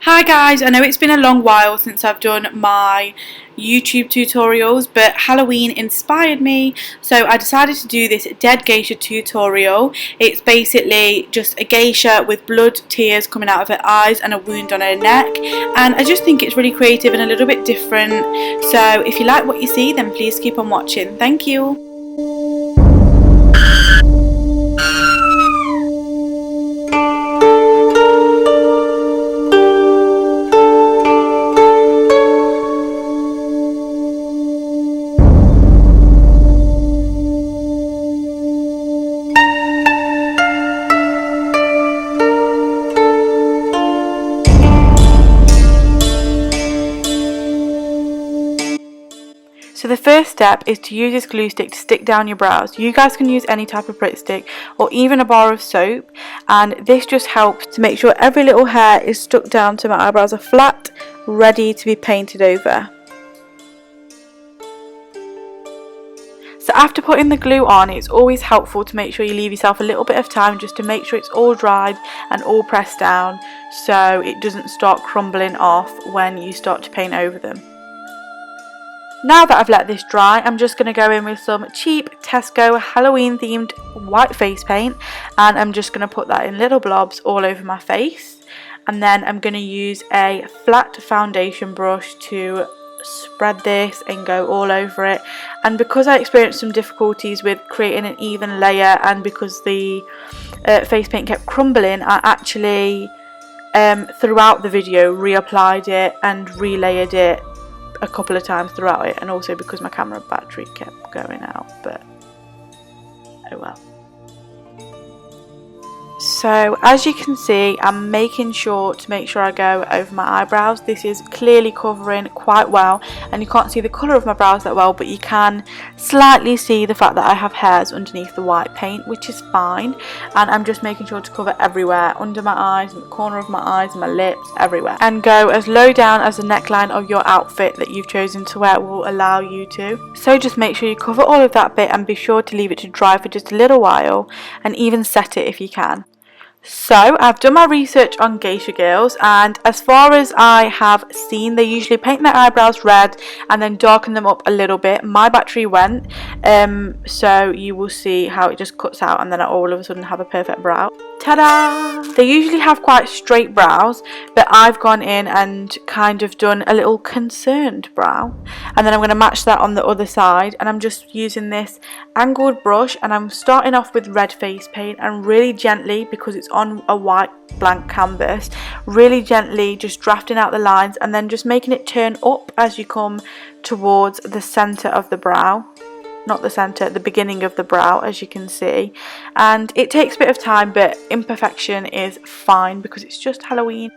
Hi guys, I know it's been a long while since I've done my YouTube tutorials, but Halloween inspired me, so I decided to do this dead geisha tutorial. It's basically just a geisha with blood, tears coming out of her eyes and a wound on her neck, and I just think it's really creative and a little bit different. So if you like what you see, then please keep on watching. Thank you. So the first step is to use this glue stick to stick down your brows. You guys can use any type of Pritt stick or even a bar of soap, and this just helps to make sure every little hair is stuck down so my eyebrows are flat, ready to be painted over. So after putting the glue on, it's always helpful to make sure you leave yourself a little bit of time just to make sure it's all dried and all pressed down so it doesn't start crumbling off when you start to paint over them. Now that I've let this dry, I'm just going to go in with some cheap Tesco Halloween themed white face paint, and I'm just going to put that in little blobs all over my face, and then I'm going to use a flat foundation brush to spread this and go all over it. And because I experienced some difficulties with creating an even layer, and because the face paint kept crumbling, I actually throughout the video reapplied it and relayered it a couple of times throughout it, and also because my camera battery kept going out, but oh well. So as you can see, I'm making sure to make sure I go over my eyebrows. This is clearly covering quite well, and you can't see the colour of my brows that well, but you can slightly see the fact that I have hairs underneath the white paint, which is fine. And I'm just making sure to cover everywhere, under my eyes, in the corner of my eyes, my lips, everywhere, and go as low down as the neckline of your outfit that you've chosen to wear will allow you to. So just make sure you cover all of that bit and be sure to leave it to dry for just a little while, and even set it if you can. So I've done my research on geisha girls, and as far as I have seen, they usually paint their eyebrows red and then darken them up a little bit. My battery went, so you will see how it just cuts out and then I all of a sudden have a perfect brow. Ta-da! They usually have quite straight brows, but I've gone in and kind of done a little concerned brow, and then I'm going to match that on the other side, and I'm just using this angled brush, and I'm starting off with red face paint, and really gently, because it's on a white blank canvas, really gently just drafting out the lines and then just making it turn up as you come towards the centre of the brow. Not the centre, the beginning of the brow, as you can see. And it takes a bit of time, but imperfection is fine because it's just Halloween.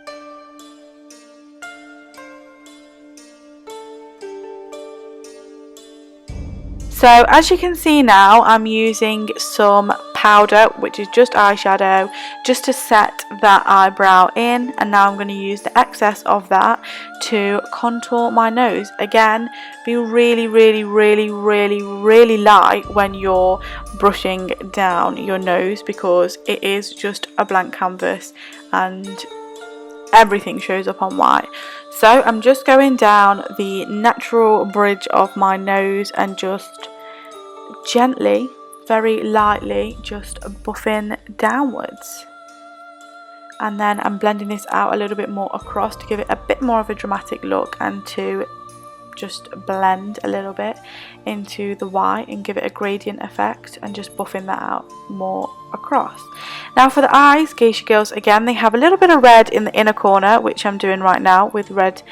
So as you can see now, I'm using some powder, which is just eyeshadow, just to set that eyebrow in, and now I'm going to use the excess of that to contour my nose. Again, be really light when you're brushing down your nose, because it is just a blank canvas and everything shows up on white. So I'm just going down the natural bridge of my nose and just gently, very lightly, just buffing downwards. And then I'm blending this out a little bit more across to give it a bit more of a dramatic look, and to just blend a little bit into the white and give it a gradient effect, and just buffing that out more across. Now for the eyes, geisha girls, again, they have a little bit of red in the inner corner, which I'm doing right now with red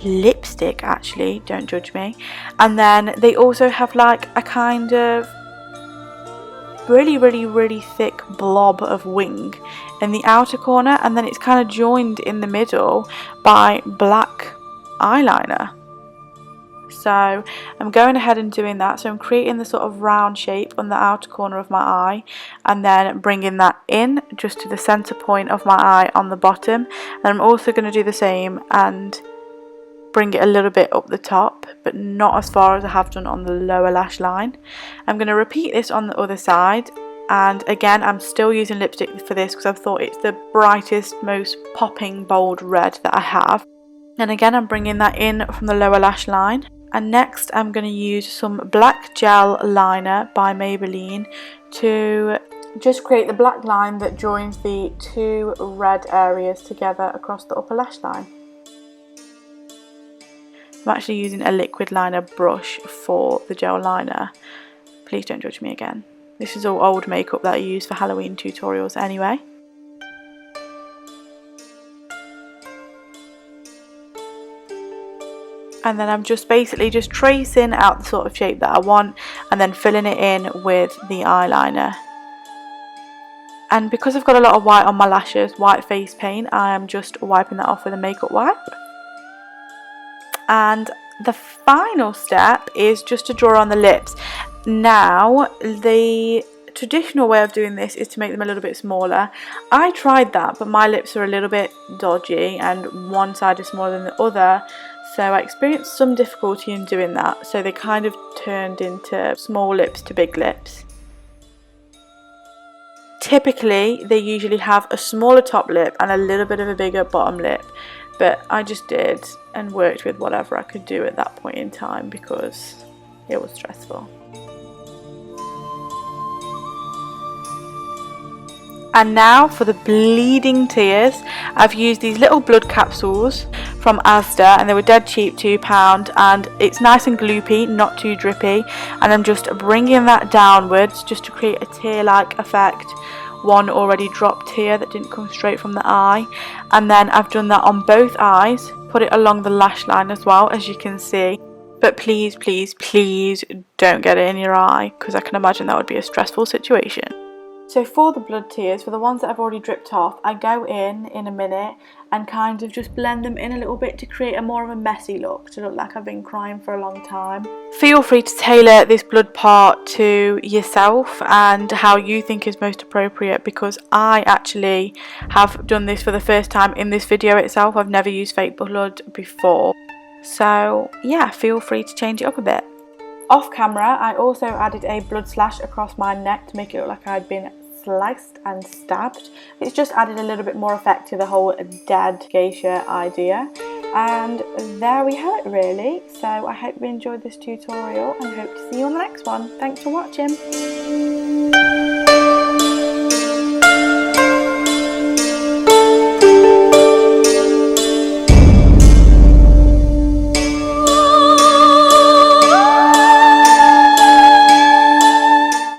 lipstick, actually, don't judge me. And then they also have like a kind of really thick blob of wing in the outer corner, and then it's kind of joined in the middle by black eyeliner. So I'm going ahead and doing that. So I'm creating the sort of round shape on the outer corner of my eye, and then bringing that in just to the center point of my eye on the bottom. And I'm also going to do the same and bring it a little bit up the top, but not as far as I have done on the lower lash line. I'm going to repeat this on the other side, And again, I'm still using lipstick for this because I've thought it's the brightest, most popping, bold red that I have. And again, I'm bringing that in from the lower lash line. And next, I'm going to use some black gel liner by Maybelline to just create the black line that joins the two red areas together across the upper lash line. I'm actually using a liquid liner brush for the gel liner. Please don't judge me again. This is all old makeup that I use for Halloween tutorials anyway. And then I'm just basically just tracing out the sort of shape that I want and then filling it in with the eyeliner. And because I've got a lot of white on my lashes, white face paint, I am just wiping that off with a makeup wipe. And the final step is just to draw on the lips. Now, the traditional way of doing this is to make them a little bit smaller. I tried that, but my lips are a little bit dodgy and one side is smaller than the other, so I experienced some difficulty in doing that, so they kind of turned into small lips to big lips. Typically they usually have a smaller top lip and a little bit of a bigger bottom lip, but I just did and worked with whatever I could do at that point in time because it was stressful. And now for the bleeding tears. I've used these little blood capsules from Asda and they were dead cheap, £2, and it's nice and gloopy, not too drippy, and I'm just bringing that downwards just to create a tear-like effect. One already dropped tear that didn't come straight from the eye, and then I've done that on both eyes, put it along the lash line as well, as you can see. But please, please, please don't get it in your eye because I can imagine that would be a stressful situation. So for the blood tears, for the ones that I've already dripped off, I go in a minute and kind of just blend them in a little bit to create a more of a messy look, to look like I've been crying for a long time. Feel free to tailor this blood part to yourself and how you think is most appropriate, because I actually have done this for the first time in this video itself. I've never used fake blood before. So yeah, feel free to change it up a bit. Off camera, I also added a blood slash across my neck to make it look like I'd been sliced and stabbed. It's just added a little bit more effect to the whole dead geisha idea. And there we have it really. So I hope you enjoyed this tutorial and hope to see you on the next one. Thanks for watching.